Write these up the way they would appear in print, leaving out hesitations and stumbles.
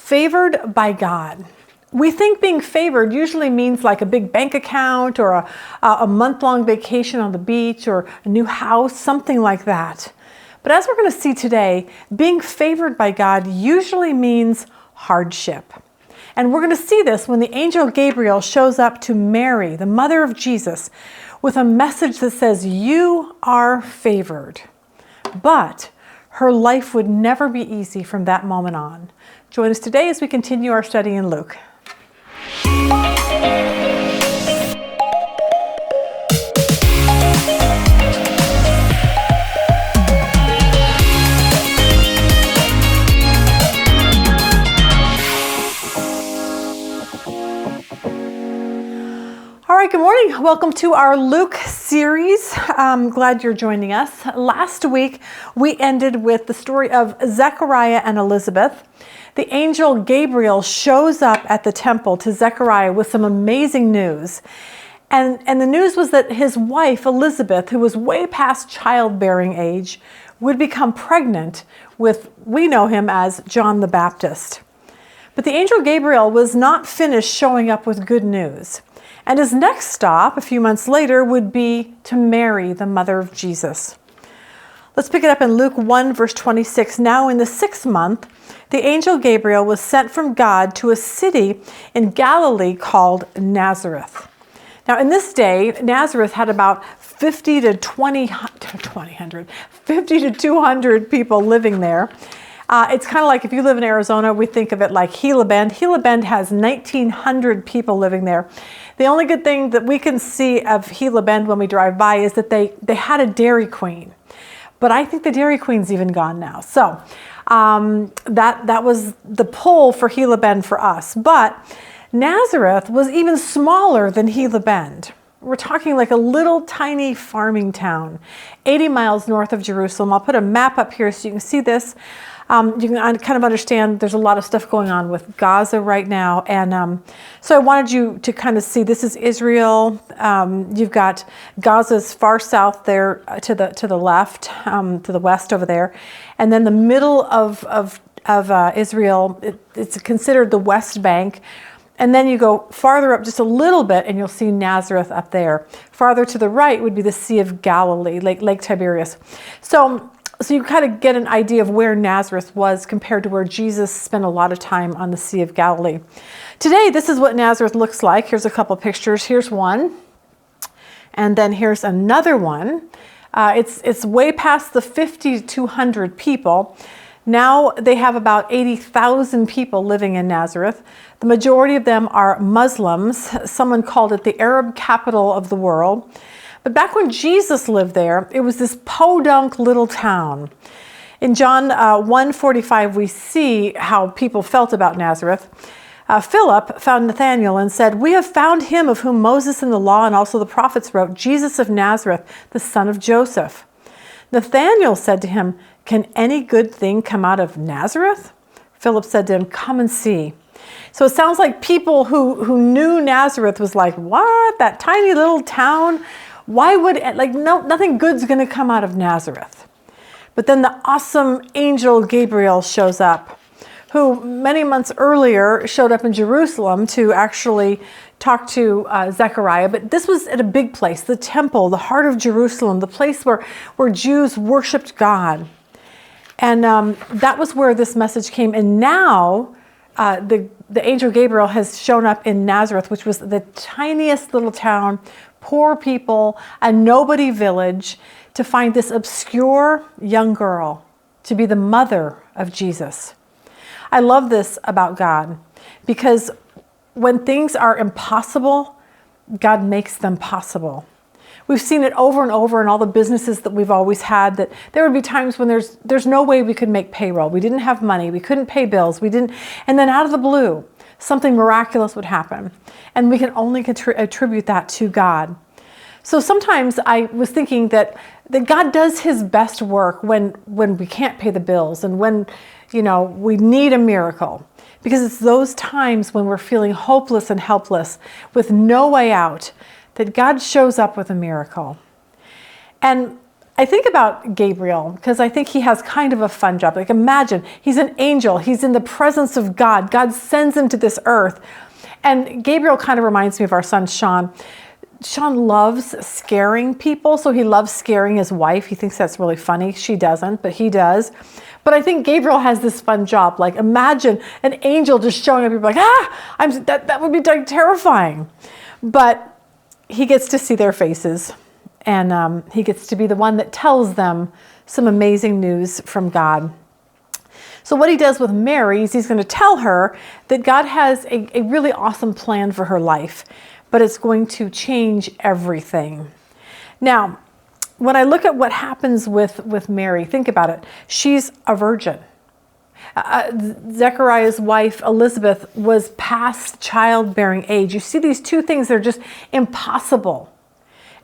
Favored by God. We think being favored usually means like a big bank account or a month-long vacation on the beach or a new house, something like that. But as we're going to see today, being favored by God usually means hardship. And we're going to see this when the angel Gabriel shows up to Mary, the mother of Jesus, with a message that says, "You are favored." But her life would never be easy from that moment on. Join us today as we continue our study in Luke. All right, good morning. Welcome to our Luke series. I'm glad you're joining us. Last week, we ended with the story of Zechariah and Elizabeth. The angel Gabriel shows up at the temple to Zechariah with some amazing news. And the news was that his wife, Elizabeth, who was way past childbearing age, would become pregnant with, we know him as John the Baptist. But the angel Gabriel was not finished showing up with good news. And his next stop, a few months later, would be to Mary, the mother of Jesus. Let's pick it up in Luke 1, verse 26. Now in the 6th month, the angel Gabriel was sent from God to a city in Galilee called Nazareth. Now in this day, Nazareth had about 50 to 200 people living there. It's kind of like if you live in Arizona, we think of it like Gila Bend. Gila Bend has 1,900 people living there. The only good thing that we can see of Gila Bend when we drive by is that they had a Dairy Queen. But I think the Dairy Queen's even gone now. So that was the pull for Gila Bend for us. But Nazareth was even smaller than Gila Bend. We're talking like a little tiny farming town, 80 miles north of Jerusalem. I'll put a map up here so you can see this. You can kind of understand there's a lot of stuff going on with Gaza right now. And so I wanted you to kind of see, this is Israel. You've got Gaza's far south there to the left, to the west over there. And then the middle of Israel, it's considered the West Bank. And then you go farther up just a little bit and you'll see Nazareth up there. Farther to the right would be the Sea of Galilee, Lake Tiberias. So you kind of get an idea of where Nazareth was compared to where Jesus spent a lot of time on the Sea of Galilee. Today, this is what Nazareth looks like. Here's a couple pictures. Here's one. And then here's another one. It's way past the 50 to 200 people. Now they have about 80,000 people living in Nazareth. The majority of them are Muslims. Someone called it the Arab capital of the world. But back when Jesus lived there, it was this podunk little town. In John 1:45, we see how people felt about Nazareth. Philip found Nathanael and said, "We have found him of whom Moses in the law and also the prophets wrote, Jesus of Nazareth, the son of Joseph." Nathanael said to him, "Can any good thing come out of Nazareth?" Philip said to him, "Come and see." So it sounds like people who knew Nazareth was like, "What? That tiny little town? Why would, nothing good's going to come out of Nazareth." But then the awesome angel Gabriel shows up, who many months earlier showed up in Jerusalem to actually talk to Zechariah. But this was at a big place, the temple, the heart of Jerusalem, the place where Jews worshiped God. And that was where this message came. And now the angel Gabriel has shown up in Nazareth, which was the tiniest little town, poor people, a nobody village, to find this obscure young girl to be the mother of Jesus. I love this about God, because when things are impossible, God makes them possible. We've seen it over and over in all the businesses that we've always had, that there would be times when there's no way we could make payroll. We didn't have money. We couldn't pay bills. And then out of the blue, something miraculous would happen. And we can only attribute that to God. So sometimes I was thinking that God does his best work when we can't pay the bills and when, we need a miracle. Because it's those times when we're feeling hopeless and helpless with no way out that God shows up with a miracle. And I think about Gabriel because I think he has kind of a fun job. Like imagine, he's an angel. He's in the presence of God. God sends him to this earth. And Gabriel kind of reminds me of our son, Sean. Sean loves scaring people, so he loves scaring his wife. He thinks that's really funny. She doesn't, but he does. But I think Gabriel has this fun job. Like imagine an angel just showing up. You're like, that would be terrifying. But he gets to see their faces. And he gets to be the one that tells them some amazing news from God. So what he does with Mary is he's going to tell her that God has a really awesome plan for her life, but it's going to change everything. Now, when I look at what happens with Mary, think about it. She's a virgin. Zechariah's wife, Elizabeth, was past childbearing age. You see these two things, they're just impossible.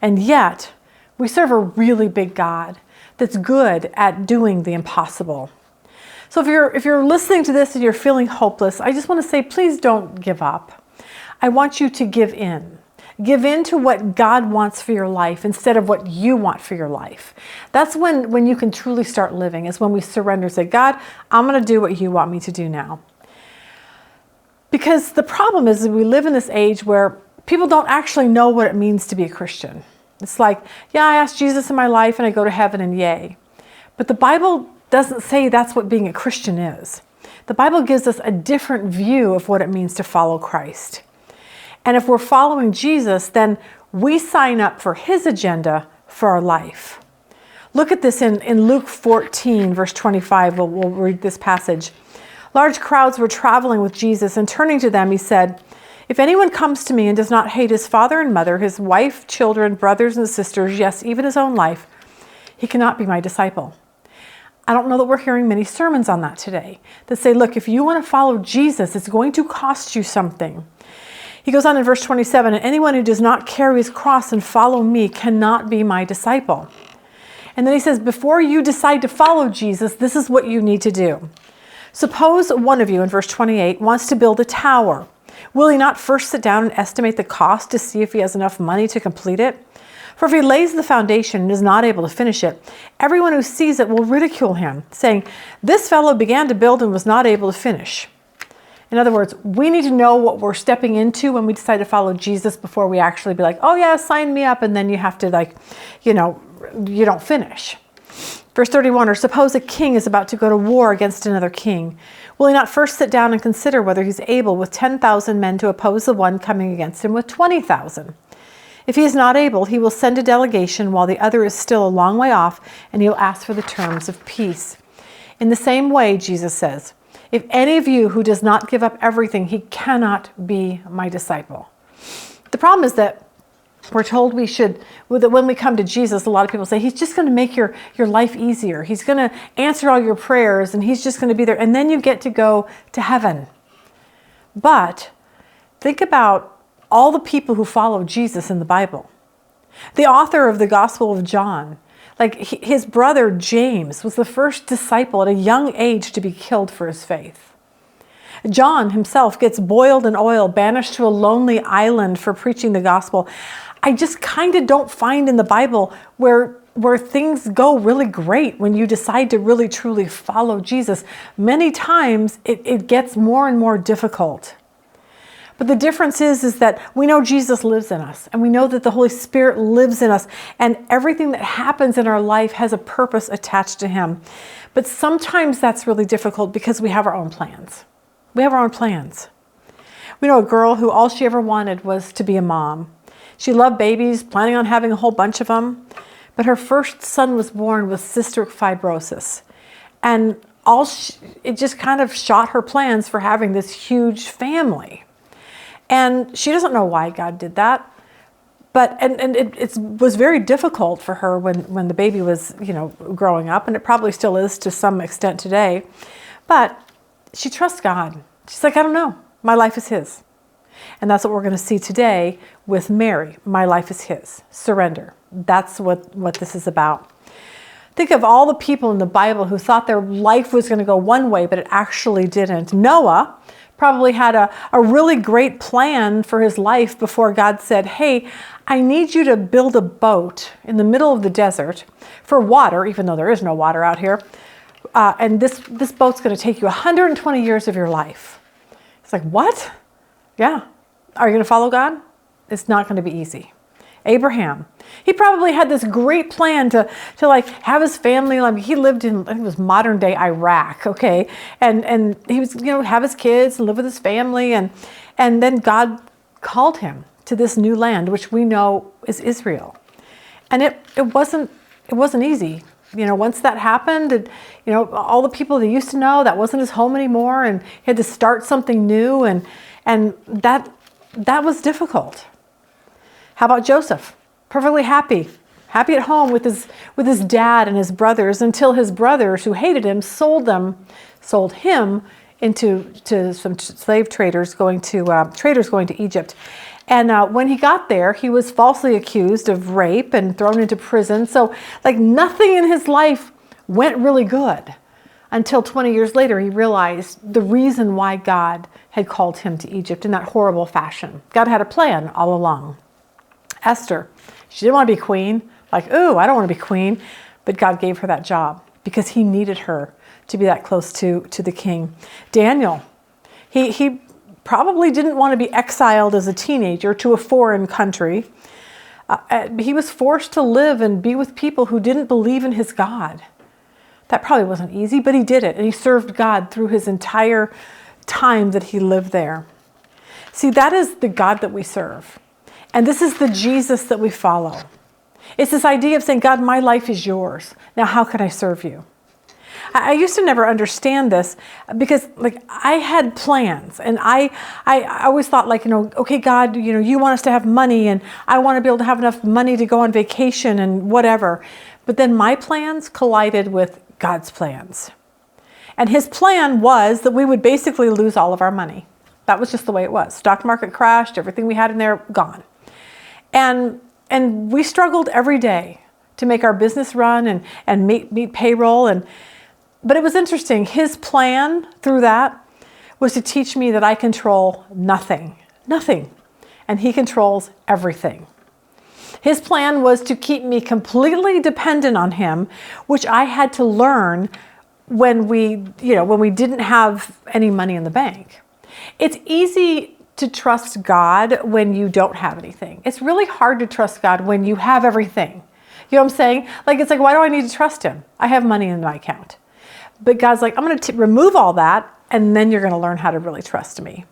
And yet, we serve a really big God that's good at doing the impossible. So if you're listening to this and you're feeling hopeless, I just want to say, please don't give up. I want you to give in. Give in to what God wants for your life instead of what you want for your life. That's when you can truly start living, is when we surrender and say, God, I'm going to do what you want me to do now. Because the problem is that we live in this age where people don't actually know what it means to be a Christian. It's like, yeah, I asked Jesus in my life and I go to heaven and yay. But the Bible doesn't say that's what being a Christian is. The Bible gives us a different view of what it means to follow Christ. And if we're following Jesus, then we sign up for his agenda for our life. Look at this in Luke 14, verse 25. We'll read this passage. Large crowds were traveling with Jesus, and turning to them, he said, "If anyone comes to me and does not hate his father and mother, his wife, children, brothers and sisters, yes, even his own life, he cannot be my disciple." I don't know that we're hearing many sermons on that today that say, look, if you want to follow Jesus, it's going to cost you something. He goes on in verse 27, "And anyone who does not carry his cross and follow me cannot be my disciple." And then he says, before you decide to follow Jesus, this is what you need to do. Suppose one of you, in verse 28, wants to build a tower. Will he not first sit down and estimate the cost to see if he has enough money to complete it? For if he lays the foundation and is not able to finish it, everyone who sees it will ridicule him, saying, "This fellow began to build and was not able to finish." In other words, we need to know what we're stepping into when we decide to follow Jesus before we actually be like, oh yeah, sign me up, and then you have to you don't finish. Verse 31, or suppose a king is about to go to war against another king. Will he not first sit down and consider whether he's able with 10,000 men to oppose the one coming against him with 20,000? If he is not able, he will send a delegation while the other is still a long way off, and he'll ask for the terms of peace. In the same way, Jesus says, if any of you who does not give up everything, he cannot be my disciple. The problem is that we're told we should, that when we come to Jesus, a lot of people say, he's just going to make your life easier. He's going to answer all your prayers, and he's just going to be there. And then you get to go to heaven. But think about all the people who follow Jesus in the Bible. The author of the Gospel of John, like his brother James, was the first disciple at a young age to be killed for his faith. John himself gets boiled in oil, banished to a lonely island for preaching the gospel. I just kind of don't find in the Bible where things go really great when you decide to really truly follow Jesus. Many times it gets more and more difficult. But the difference is that we know Jesus lives in us, and we know that the Holy Spirit lives in us, and everything that happens in our life has a purpose attached to him. But sometimes that's really difficult because we have our own plans. We have our own plans. We know a girl who all she ever wanted was to be a mom. She loved babies, planning on having a whole bunch of them. But her first son was born with cystic fibrosis. And it just kind of shot her plans for having this huge family. And she doesn't know why God did that. But it was very difficult for her when the baby was, growing up. And it probably still is to some extent today. But she trusts God. She's like, I don't know. My life is his. And that's what we're going to see today with Mary. My life is his. Surrender. That's what this is about. Think of all the people in the Bible who thought their life was going to go one way, but it actually didn't. Noah probably had a really great plan for his life before God said, hey, I need you to build a boat in the middle of the desert for water, even though there is no water out here. And this boat's going to take you 120 years of your life. It's like, what? Yeah. Are you going to follow God? It's not going to be easy. Abraham, he probably had this great plan to like have his family. Like he lived in, I think it was modern day Iraq, okay, and he was, you know, have his kids and live with his family, and then God called him to this new land, which we know is Israel, and it wasn't easy. You know, once that happened, and you know, all the people that he used to know, that wasn't his home anymore, and he had to start something new, and that was difficult. How about Joseph? Perfectly happy at home with his dad and his brothers, until his brothers, who hated him, sold him to some slave traders going to Egypt. And when he got there, he was falsely accused of rape and thrown into prison. So like nothing in his life went really good until 20 years later, he realized the reason why God had called him to Egypt in that horrible fashion. God had a plan all along. Esther, she didn't want to be queen. Like, ooh, I don't want to be queen. But God gave her that job because he needed her to be that close to the king. Daniel, he probably didn't want to be exiled as a teenager to a foreign country. He was forced to live and be with people who didn't believe in his God. That probably wasn't easy, but he did it. And he served God through his entire time that he lived there. See, that is the God that we serve. And this is the Jesus that we follow. It's this idea of saying, God, my life is yours. Now, how can I serve you? I used to never understand this because like I had plans, and I always thought like, you know, okay, God, you know, you want us to have money, and I want to be able to have enough money to go on vacation and whatever. But then my plans collided with God's plans. And his plan was that we would basically lose all of our money. That was just the way it was. Stock market crashed, everything we had in there, gone. And we struggled every day to make our business run and meet payroll. But it was interesting. His plan through that was to teach me that I control nothing. And he controls everything. His plan was to keep me completely dependent on him, which I had to learn when we didn't have any money in the bank. It's easy to trust God when you don't have anything. It's really hard to trust God when you have everything. You know what I'm saying? Like, it's like, why do I need to trust him? I have money in my account. But God's like, I'm going to remove all that, and then you're going to learn how to really trust me.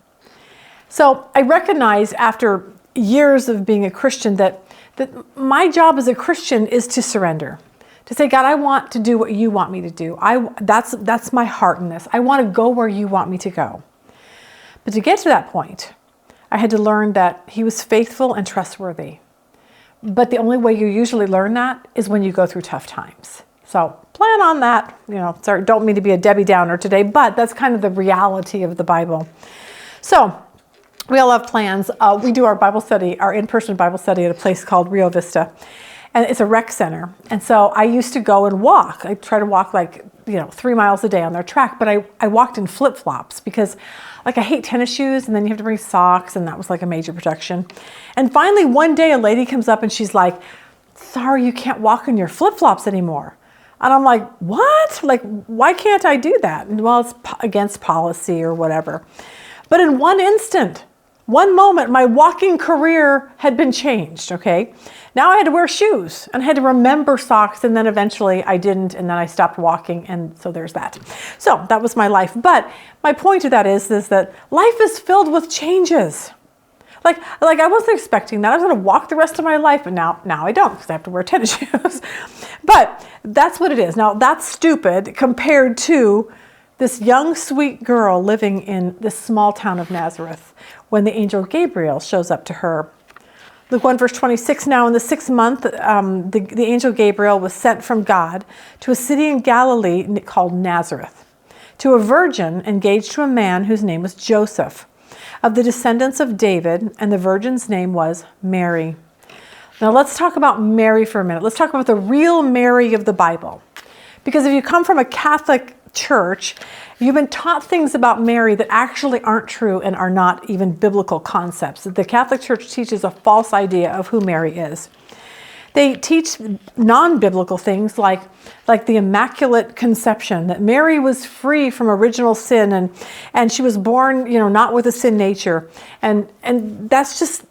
So I recognize after years of being a Christian that my job as a Christian is to surrender. To say, God, I want to do what you want me to do. That's my heart in this. I want to go where you want me to go. But to get to that point, I had to learn that he was faithful and trustworthy. But the only way you usually learn that is when you go through tough times. So plan on that. You know, sorry, don't mean to be a Debbie Downer today, but that's kind of the reality of the Bible. So we all have plans. We do our Bible study, our in-person Bible study at a place called Rio Vista. And it's a rec center. And so I used to go and walk. I try to walk like, 3 miles a day on their track, but I walked in flip-flops because like I hate tennis shoes, and then you have to bring socks, and that was like a major protection. And finally one day a lady comes up and she's like, sorry, you can't walk in your flip-flops anymore. And I'm like, what? Like, why can't I do that? And well, it's against policy or whatever. But in one instant, one moment, my walking career had been changed, okay? Now I had to wear shoes and I had to remember socks, and then eventually I didn't, and then I stopped walking, and so there's that. So that was my life. But my point of that is that life is filled with changes. Like I wasn't expecting that. I was going to walk the rest of my life, but now I don't because I have to wear tennis shoes. But that's what it is. Now that's stupid compared to this young, sweet girl living in this small town of Nazareth when the angel Gabriel shows up to her. Luke 1 verse 26, now in the 6th month, the angel Gabriel was sent from God to a city in Galilee called Nazareth, to a virgin engaged to a man whose name was Joseph, of the descendants of David, and the virgin's name was Mary. Now let's talk about Mary for a minute. Let's talk about the real Mary of the Bible. Because if you come from a Catholic Church, you've been taught things about Mary that actually aren't true and are not even biblical concepts. The Catholic Church teaches a false idea of who Mary is. They teach non-biblical things like the Immaculate Conception, that Mary was free from original sin and she was born, not with a sin nature. And that's just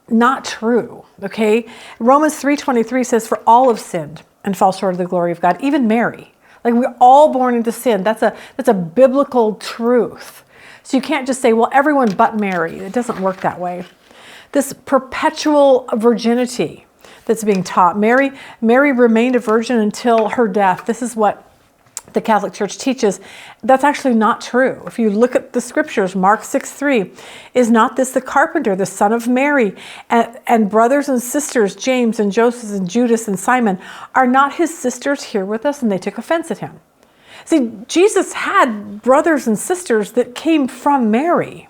not true, okay? Romans 3:23 says, for all have sinned and fall short of the glory of God, even Mary. Like, we're all born into sin. That's a biblical truth. So you can't just say, well, everyone but Mary. It doesn't work that way. This perpetual virginity that's being taught. Mary remained a virgin until her death. This is what the Catholic Church teaches. That's actually not true. If you look at the scriptures, Mark 6:3, is not this the carpenter, the son of Mary, and brothers and sisters, James and Joseph and Judas and Simon, are not his sisters here with us? And they took offense at him. See, Jesus had brothers and sisters that came from Mary.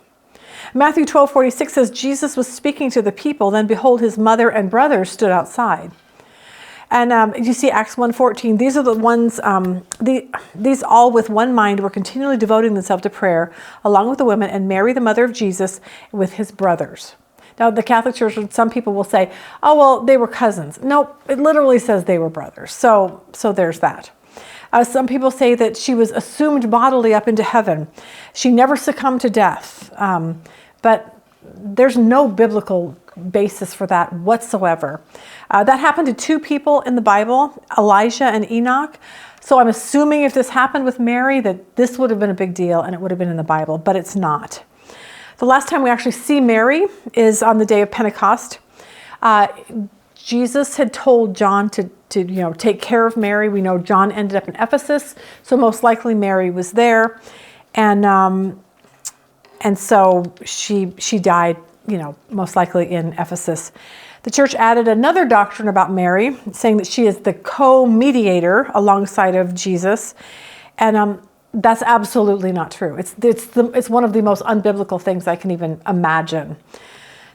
Matthew 12:46 says, Jesus was speaking to the people, then behold, his mother and brothers stood outside. And you see Acts 1:14, these are the ones, these all with one mind were continually devoting themselves to prayer, along with the women, and Mary, the mother of Jesus, with his brothers. Now, the Catholic Church, some people will say, oh, well, they were cousins. No, it literally says they were brothers. So there's that. Some people say that she was assumed bodily up into heaven. She never succumbed to death. But there's no biblical basis for that whatsoever. That happened to two people in the Bible, Elijah and Enoch. So I'm assuming if this happened with Mary, that this would have been a big deal and it would have been in the Bible, but it's not. The last time we actually see Mary is on the day of Pentecost. Jesus had told John to take care of Mary. We know John ended up in Ephesus, so most likely Mary was there, and so she died, most likely in Ephesus. The church added another doctrine about Mary, saying that she is the co-mediator alongside of Jesus, and that's absolutely not true. It's one of the most unbiblical things I can even imagine.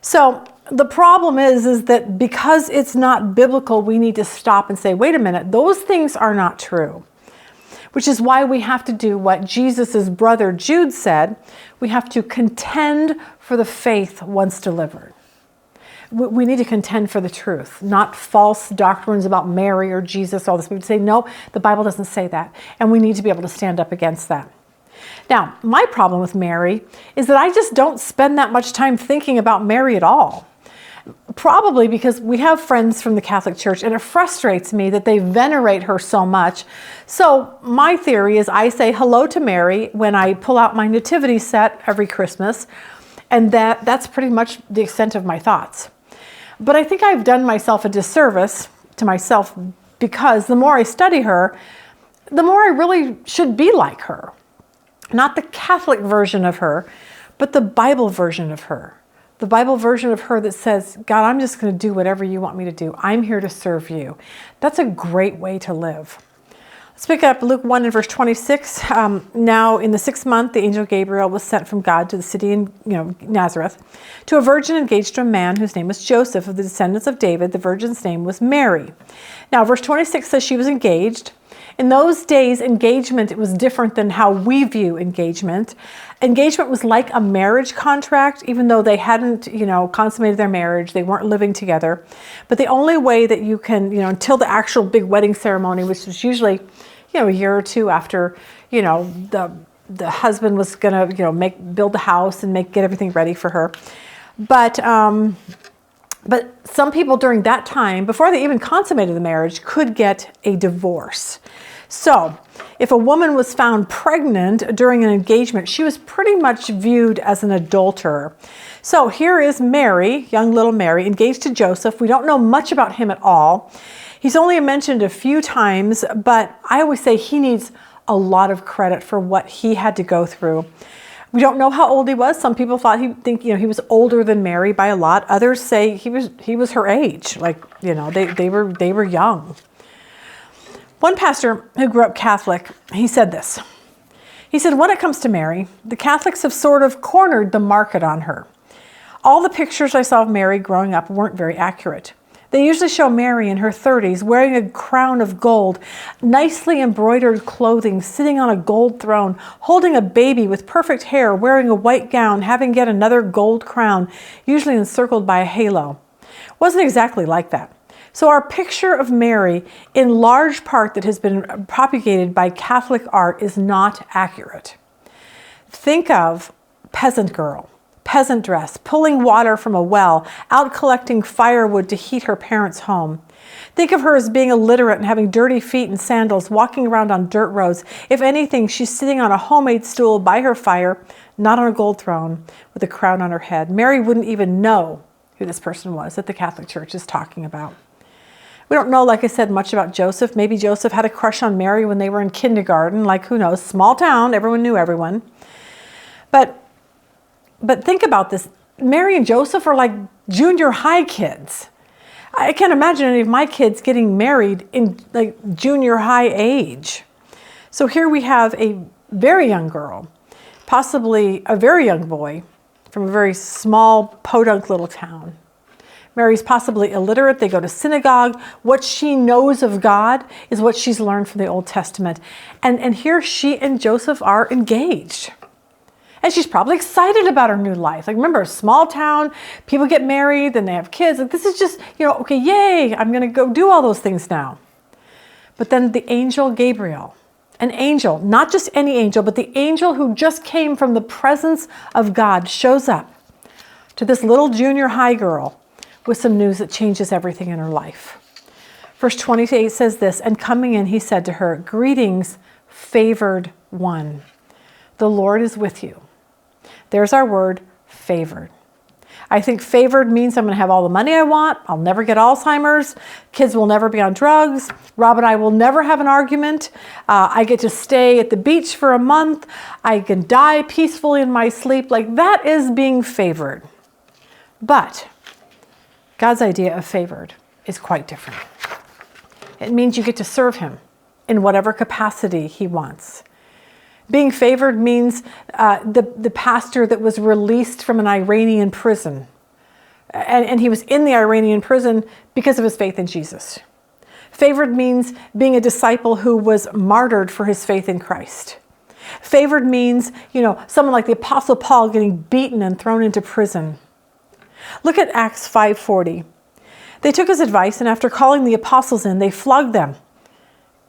So the problem is that because it's not biblical, we need to stop and say, wait a minute, those things are not true. Which is why we have to do what Jesus' brother Jude said. We have to contend for the faith once delivered. We need to contend for the truth, not false doctrines about Mary or Jesus, all this. We would say, no, the Bible doesn't say that. And we need to be able to stand up against that. Now, my problem with Mary is that I just don't spend that much time thinking about Mary at all. Probably because we have friends from the Catholic Church and it frustrates me that they venerate her so much. So my theory is I say hello to Mary when I pull out my nativity set every Christmas, and that's pretty much the extent of my thoughts. But I think I've done myself a disservice to myself because the more I study her, the more I really should be like her. Not the Catholic version of her, but the Bible version of her. The Bible version of her that says, God, I'm just going to do whatever you want me to do. I'm here to serve you. That's a great way to live. Let's pick up Luke 1 and verse 26. Now in the 6th month, the angel Gabriel was sent from God to the city in Nazareth to a virgin engaged to a man whose name was Joseph of the descendants of David. The virgin's name was Mary. Now verse 26 says she was engaged. In those days, engagement, it was different than how we view engagement. Engagement was like a marriage contract, even though they hadn't, consummated their marriage, they weren't living together. But the only way that you can, until the actual big wedding ceremony, which was usually, a year or two after, the husband was gonna, build the house and get everything ready for her. But some people during that time, before they even consummated the marriage, could get a divorce. So if a woman was found pregnant during an engagement, she was pretty much viewed as an adulterer. So here is Mary, young little Mary, engaged to Joseph. We don't know much about him at all. He's only mentioned a few times, but I always say he needs a lot of credit for what he had to go through. We don't know how old he was. Some people thought he was older than Mary by a lot. Others say he was her age. They were young. One pastor who grew up Catholic, he said this. He said, when it comes to Mary, the Catholics have sort of cornered the market on her. All the pictures I saw of Mary growing up weren't very accurate. They usually show Mary in her 30s wearing a crown of gold, nicely embroidered clothing, sitting on a gold throne, holding a baby with perfect hair, wearing a white gown, having yet another gold crown, usually encircled by a halo. It wasn't exactly like that. So our picture of Mary, in large part that has been propagated by Catholic art, is not accurate. Think of peasant girl, peasant dress, pulling water from a well, out collecting firewood to heat her parents' home. Think of her as being illiterate and having dirty feet and sandals, walking around on dirt roads. If anything, she's sitting on a homemade stool by her fire, not on a gold throne, with a crown on her head. Mary wouldn't even know who this person was that the Catholic Church is talking about. We don't know, like I said, much about Joseph. Maybe Joseph had a crush on Mary when they were in kindergarten. Like, who knows? Small town, everyone knew everyone. But think about this. Mary and Joseph are like junior high kids. I can't imagine any of my kids getting married in like junior high age. So here we have a very young girl, possibly a very young boy from a very small podunk little town. Mary's possibly illiterate. They go to synagogue. What she knows of God is what she's learned from the Old Testament. And here she and Joseph are engaged. And she's probably excited about her new life. Like, remember, a small town, people get married, then they have kids. Like, this is just, okay, yay, I'm going to go do all those things now. But then the angel Gabriel, an angel, not just any angel, but the angel who just came from the presence of God, shows up to this little junior high girl with some news that changes everything in her life. Verse 28 says this, and coming in, he said to her, greetings, favored one. The Lord is with you. There's our word, favored. I think favored means I'm going to have all the money I want. I'll never get Alzheimer's. Kids will never be on drugs. Rob and I will never have an argument. I get to stay at the beach for a month. I can die peacefully in my sleep. Like, that is being favored. But God's idea of favored is quite different. It means you get to serve him in whatever capacity he wants. Being favored means the pastor that was released from an Iranian prison. And he was in the Iranian prison because of his faith in Jesus. Favored means being a disciple who was martyred for his faith in Christ. Favored means, someone like the Apostle Paul getting beaten and thrown into prison. Look at Acts 5:40. They took his advice, and after calling the apostles in, they flogged them.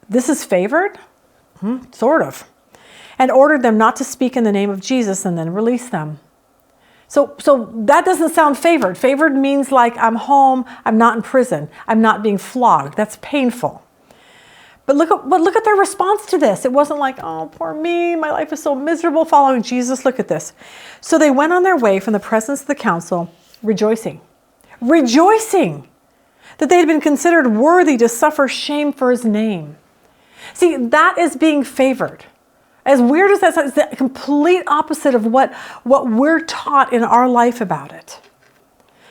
This is favored? Sort of. And ordered them not to speak in the name of Jesus, and then released them. So that doesn't sound favored. Favored means like I'm home, I'm not in prison, I'm not being flogged. That's painful. But look at their response to this. It wasn't like, oh, poor me, my life is so miserable following Jesus. Look at this. So they went on their way from the presence of the council, rejoicing that they had been considered worthy to suffer shame for his name. See, that is being favored. As weird as that sounds, it's the complete opposite of what we're taught in our life about it.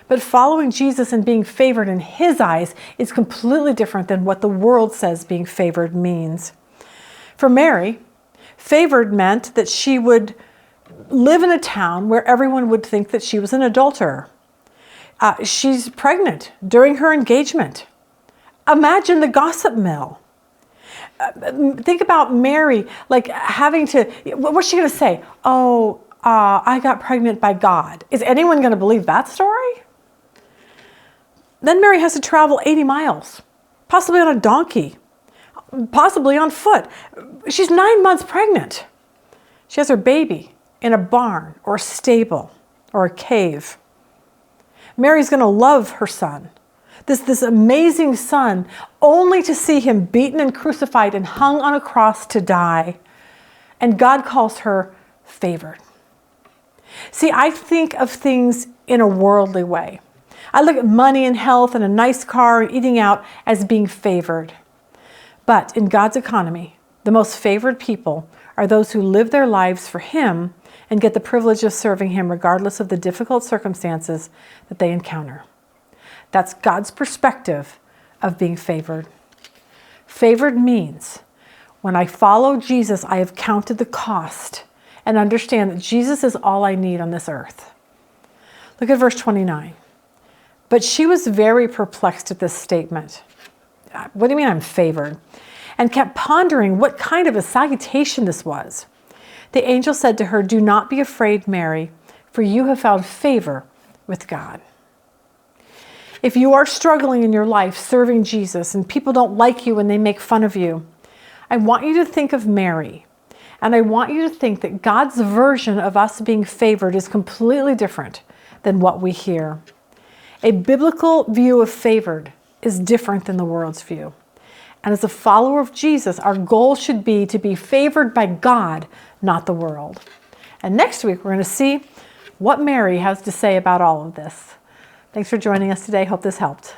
But following Jesus and being favored in his eyes is completely different than what the world says being favored means. For Mary, favored meant that she would live in a town where everyone would think that she was an adulterer. She's pregnant during her engagement. Imagine the gossip mill. Think about Mary, like having to, what's she going to say? Oh, I got pregnant by God. Is anyone going to believe that story? Then Mary has to travel 80 miles, possibly on a donkey, possibly on foot. She's 9 months pregnant. She has her baby in a barn or a stable or a cave. Mary's going to love her son, this amazing son, only to see him beaten and crucified and hung on a cross to die. And God calls her favored. See, I think of things in a worldly way. I look at money and health and a nice car and eating out as being favored. But in God's economy, the most favored people are those who live their lives for him and get the privilege of serving him regardless of the difficult circumstances that they encounter. That's God's perspective of being favored. Favored means when I follow Jesus, I have counted the cost and understand that Jesus is all I need on this earth. Look at verse 29. But she was very perplexed at this statement. What do you mean I'm favored? And kept pondering what kind of a salutation this was. The angel said to her, "Do not be afraid, Mary, for you have found favor with God." If you are struggling in your life serving Jesus and people don't like you and they make fun of you, I want you to think of Mary. And I want you to think that God's version of us being favored is completely different than what we hear. A biblical view of favored is different than the world's view. And as a follower of Jesus, our goal should be to be favored by God, not the world. And next week, we're going to see what Mary has to say about all of this. Thanks for joining us today. Hope this helped.